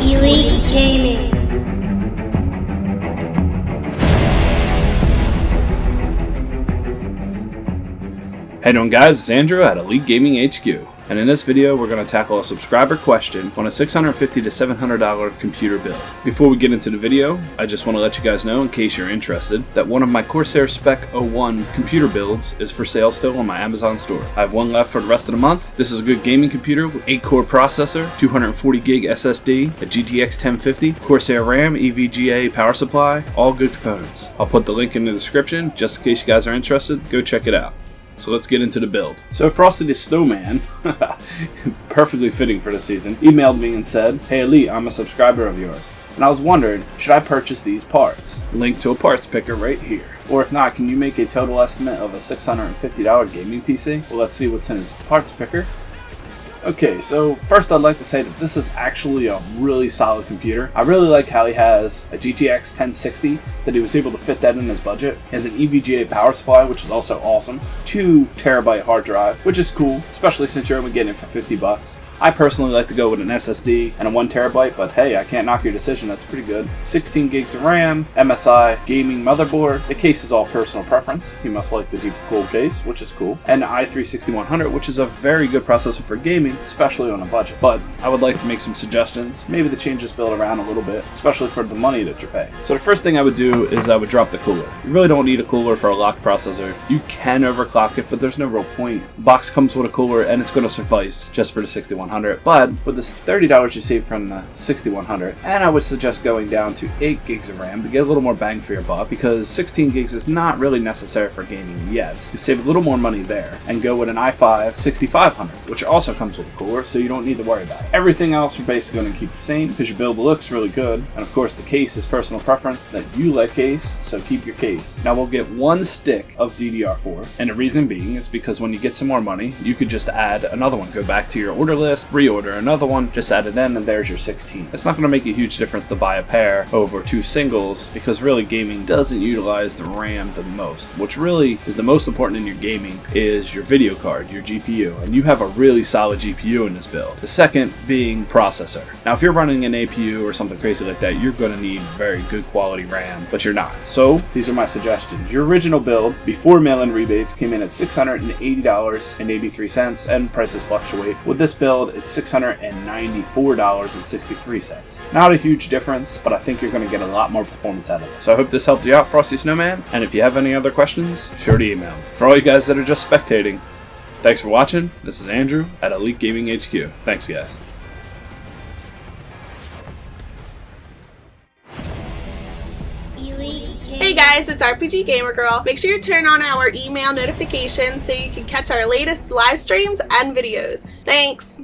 Elite Gaming. How you doing, guys? It's Andrew at EliteGamingHQ, and in this video we're going to tackle a subscriber question on a $650 to $700 computer build. Before we get into the video, I just want to let you guys know, in case you're interested, that one of my Corsair Spec 01 computer builds is for sale still on my Amazon store. I have one left for the rest of the month. This is a good gaming computer with 8-core processor, 240 gig SSD, a GTX 1050, Corsair RAM, EVGA power supply, all good components. I'll put the link in the description just in case you guys are interested. Go check it out. So let's get into the build. So Frosty the Snowman, perfectly fitting for the season, emailed me and said, "Hey Elite, I'm a subscriber of yours, and I was wondering, should I purchase these parts?" Link to a parts picker right here. Or if not, can you make a total estimate of a $650 gaming PC? Well, let's see what's in his parts picker. Okay, so first I'd like to say that this is actually a really solid computer. I really like how he has a GTX 1060, that he was able to fit that in his budget. He has an EVGA power supply, which is also awesome. 2 terabyte hard drive, which is cool, especially since you're only getting it for 50 bucks. I personally like to go with an SSD and a 1 terabyte, but hey, I can't knock your decision, that's pretty good. 16 gigs of RAM, MSI gaming motherboard. The case is all personal preference. You must like the deep cool case, which is cool. And the i3-6100, which is a very good processor for gaming, especially on a budget. But I would like to make some suggestions, maybe to change this build around a little bit, especially for the money that you're paying. So the first thing I would do is I would drop the cooler. You really don't need a cooler for a locked processor. You can overclock it, but there's no real point. The box comes with a cooler and it's going to suffice just for the 6100. But with this $30 you save from the 6100, and I would suggest going down to 8 gigs of RAM to get a little more bang for your buck, because 16 gigs is not really necessary for gaming yet. You save a little more money there and go with an i5 6500, which also comes with a cooler, so you don't need to worry about it. Everything else you're basically going to keep the same because your build looks really good, and of course the case is personal preference that you like case, so keep your case. Now we'll get 1 stick of DDR4, and the reason being is because when you get some more money, you could just add another one. Go back to your order list, reorder another one, just add it in, and there's your 16. It's not going to make a huge difference to buy a pair over 2 singles, because really gaming doesn't utilize the RAM the most. Which really is the most important in your gaming is your video card, your GPU, and you have a really solid GPU in this build. The second being processor. Now if you're running an APU or something crazy like that, you're going to need very good quality RAM, but you're not. So these are my suggestions. Your original build before mail-in rebates came in at $680.83, and prices fluctuate. With this build, it's $694.63. Not a huge difference, but I think you're going to get a lot more performance out of it. So I hope this helped you out, Frosty Snowman, and if you have any other questions, sure to email me. For all you guys that are just spectating, thanks for watching. This is Andrew at Elite Gaming HQ. Thanks, guys. Hey guys, it's RPG Gamer Girl. Make sure you turn on our email notifications so you can catch our latest live streams and videos. Thanks!